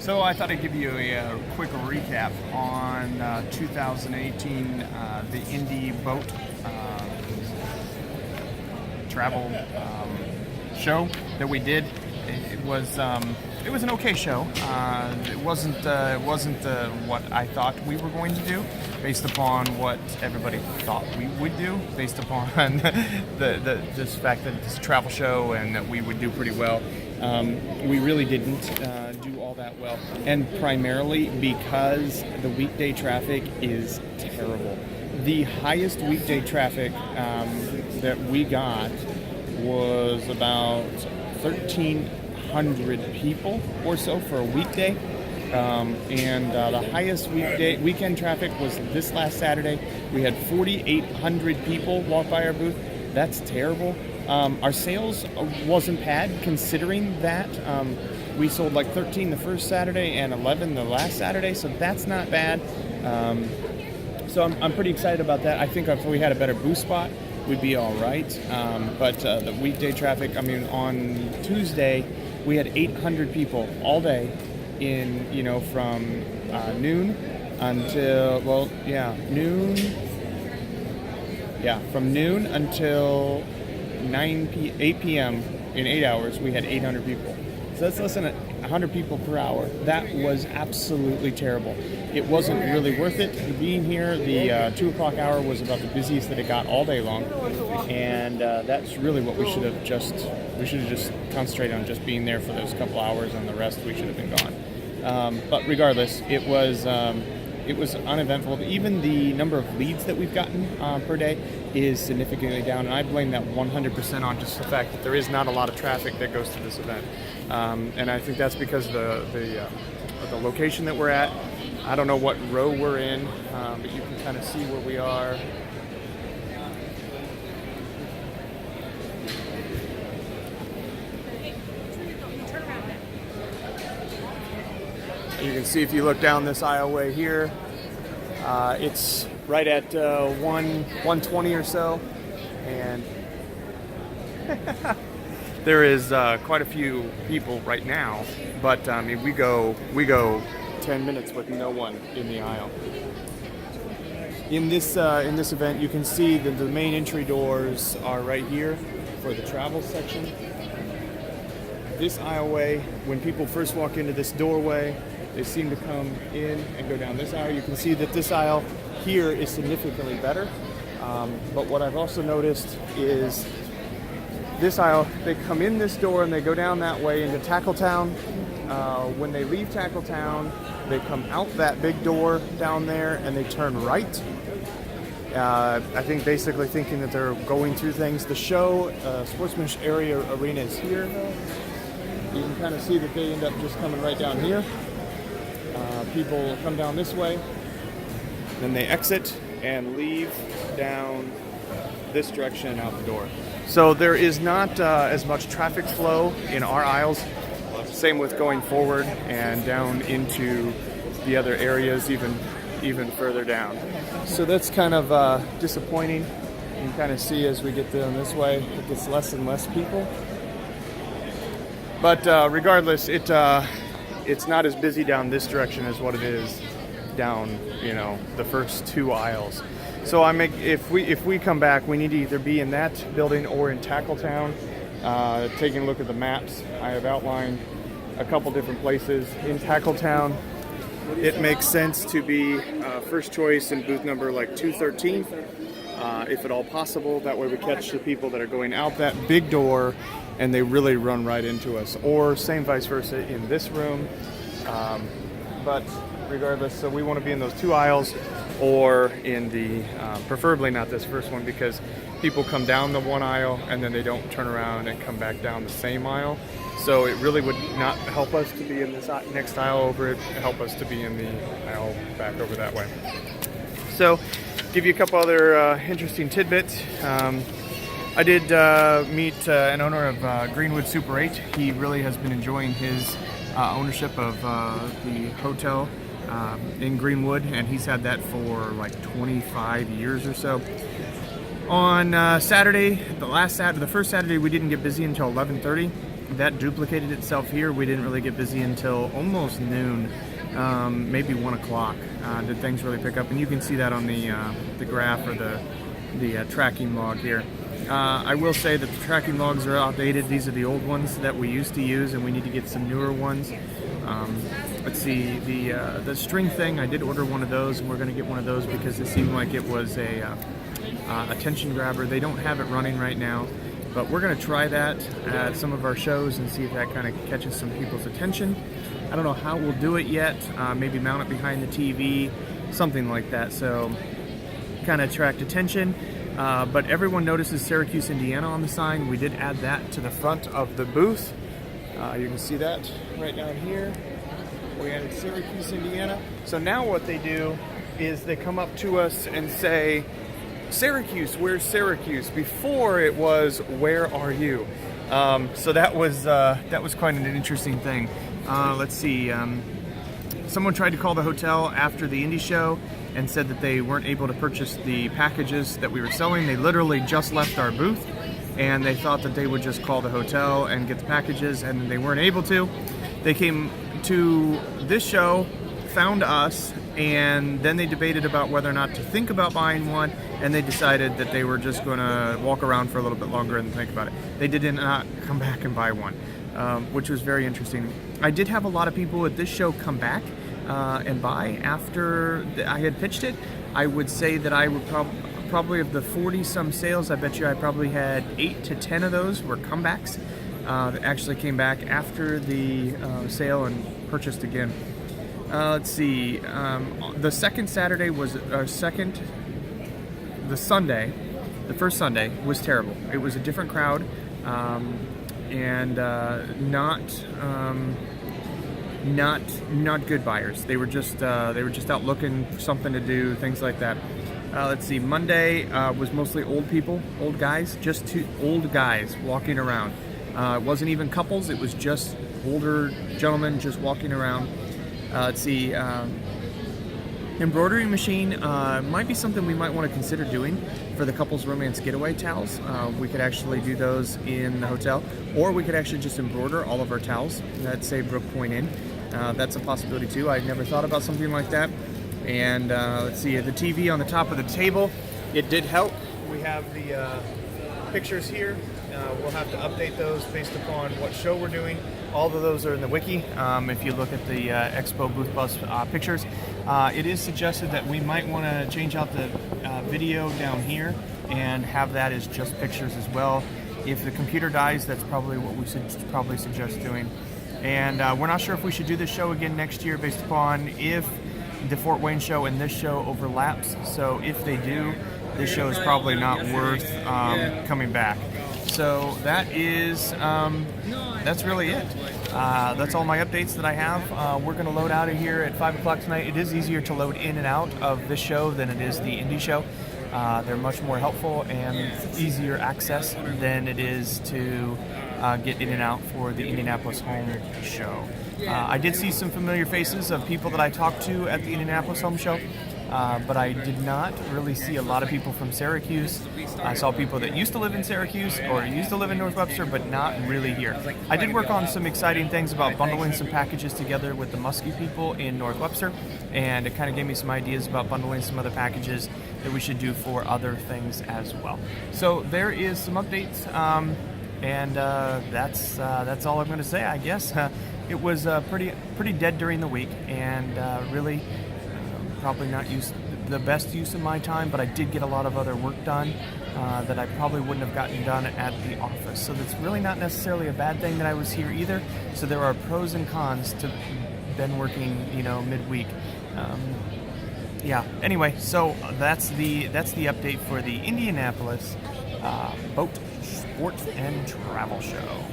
So I thought I'd give you a quick recap on 2018, the Indy boat travel show that we did. It was an okay show. It wasn't what I thought we were going to do, based upon what everybody thought we would do, based upon this fact that it's a travel show and that we would do pretty well. We really didn't do all that well, and primarily because the weekday traffic is terrible. The highest weekday traffic that we got was about 1,300 people or so for a weekday, and the highest weekend traffic was this last Saturday. We had 4,800 people walk by our booth. That's terrible. Our sales wasn't bad considering that. We sold like 13 the first Saturday and 11 the last Saturday, so that's not bad. So I'm pretty excited about that. I think if we had a better booth spot, we'd be all right. But the weekday traffic, I mean, on Tuesday, we had 800 people all day from noon until, from noon until 8 p.m. in 8 hours, we had 800 people. So that's less than 100 people per hour. That was absolutely terrible. It wasn't really worth it being here. The 2 o'clock hour was about the busiest that it got all day long, and that's really what we should have just concentrated on, just being there for those couple hours, and the rest we should have been gone. But regardless, it was uneventful. Even the number of leads that we've gotten per day is significantly down, and I blame that 100% on just the fact that there is not a lot of traffic that goes to this event. And I think that's because the location that we're at. I don't know what row we're in, but you can kind of see where we are. You can see if you look down this aisleway here, it's right at 120 or so, and there is quite a few people right now. But I mean, we go 10 minutes with no one in the aisle. In this event, you can see that the main entry doors are right here for the travel section. This aisleway, when people first walk into this doorway, they seem to come in and go down this aisle. You can see that this aisle here is significantly better. But what I've also noticed is this aisle, they come in this door and they go down that way into Tackletown. When they leave Tackletown, they come out that big door down there and they turn right. I think basically thinking that they're going through things. The show, Sportsman's Area Arena is here. You can kind of see that they end up just coming right down here. People come down this way, then they exit and leave down this direction and out the door. So there is not as much traffic flow in our aisles. Same with going forward and down into the other areas, even further down. So that's kind of disappointing. You can kind of see as we get down this way, it gets less and less people. But regardless, it's not as busy down this direction as what it is down, the first 2 aisles. So if we come back, we need to either be in that building or in Tackletown. Taking a look at the maps, I have outlined a couple different places in Tackletown. It makes sense to be first choice in booth number like 213, if at all possible. That way we catch the people that are going out that big door and they really run right into us, or same vice versa in this room. But regardless, so we want to be in those 2 aisles or in the, preferably not this first one, because people come down the one aisle and then they don't turn around and come back down the same aisle. So it really would not help us to be in this next aisle over it, help us to be in the aisle back over that way. So give you a couple other interesting tidbits. I did meet an owner of Greenwood Super 8. He really has been enjoying his ownership of the hotel in Greenwood, and he's had that for like 25 years or so. On Saturday, the first Saturday, we didn't get busy until 11:30. that duplicated itself here. We didn't really get busy until almost noon, maybe 1 o'clock. Did things really pick up? And you can see that on the graph or the tracking log here. I will say that the tracking logs are outdated. These are the old ones that we used to use, and we need to get some newer ones. Let's see, the string thing, I did order one of those, and we're going to get one of those because it seemed like it was a attention grabber. They don't have it running right now, but we're going to try that at some of our shows and see if that kind of catches some people's attention. I don't know how we'll do it yet. Maybe mount it behind the TV, something like that, so kind of attract attention. But everyone notices Syracuse, Indiana on the sign. We did add that to the front of the booth. You can see that right down here. We added Syracuse, Indiana. So now what they do is they come up to us and say, Syracuse, where's Syracuse? Before it was, where are you? So that was quite an interesting thing. Let's see. Someone tried to call the hotel after the indie show and said that they weren't able to purchase the packages that we were selling. They literally just left our booth, and they thought that they would just call the hotel and get the packages, and they weren't able to. They came to this show, found us, and then they debated about whether or not to think about buying one, and they decided that they were just going to walk around for a little bit longer and think about it. They did not come back and buy one, which was very interesting. I did have a lot of people at this show come back and buy after I had pitched it. I would say that I would probably of the 40-some sales, I bet you I probably had 8 to 10 of those were comebacks that actually came back after the sale and purchased again. Let's see. The second Saturday was the Sunday. The first Sunday was terrible. It was a different crowd and not good buyers. They were just out looking for something to do, things like that. Let's see. Monday was mostly old people, old guys, just 2 old guys walking around. It wasn't even couples. It was just older gentlemen just walking around. Let's see. Embroidery machine might be something we might want to consider doing for the couples romance getaway towels. We could actually do those in the hotel, or we could actually just embroider all of our towels that say Brook Point Inn. That's a possibility too. I'd never thought about something like that. And let's see, the TV on the top of the table, it did help. We have the pictures here. We'll have to update those based upon what show we're doing. All of those are in the wiki. If you look at the Expo Booth Bus pictures, it is suggested that we might want to change out the video down here and have that as just pictures as well. If the computer dies, that's probably what we should probably suggest doing. And we're not sure if we should do this show again next year based upon if the Fort Wayne show and this show overlaps. So if they do, this show is probably not worth coming back. So that is, that's really it. That's all my updates that I have. We're going to load out of here at 5 o'clock tonight. It is easier to load in and out of this show than it is the indie show. They're much more helpful and easier access than it is to get in and out for the Indianapolis home show. I did see some familiar faces of people that I talked to at the Indianapolis home show. But I did not really see a lot of people from Syracuse. I saw people that used to live in Syracuse or used to live in North Webster, but not really here. I did work on some exciting things about bundling some packages together with the Muskie people in North Webster, and it kind of gave me some ideas about bundling some other packages that we should do for other things as well. So there is some updates, and that's all I'm going to say, I guess. It was pretty dead during the week, and really probably not the best use of my time, but I did get a lot of other work done that I probably wouldn't have gotten done at the office. So that's really not necessarily a bad thing that I was here either. So there are pros and cons to been working, midweek. Yeah. Anyway, so that's the update for the Indianapolis Boat, Sport, and Travel Show.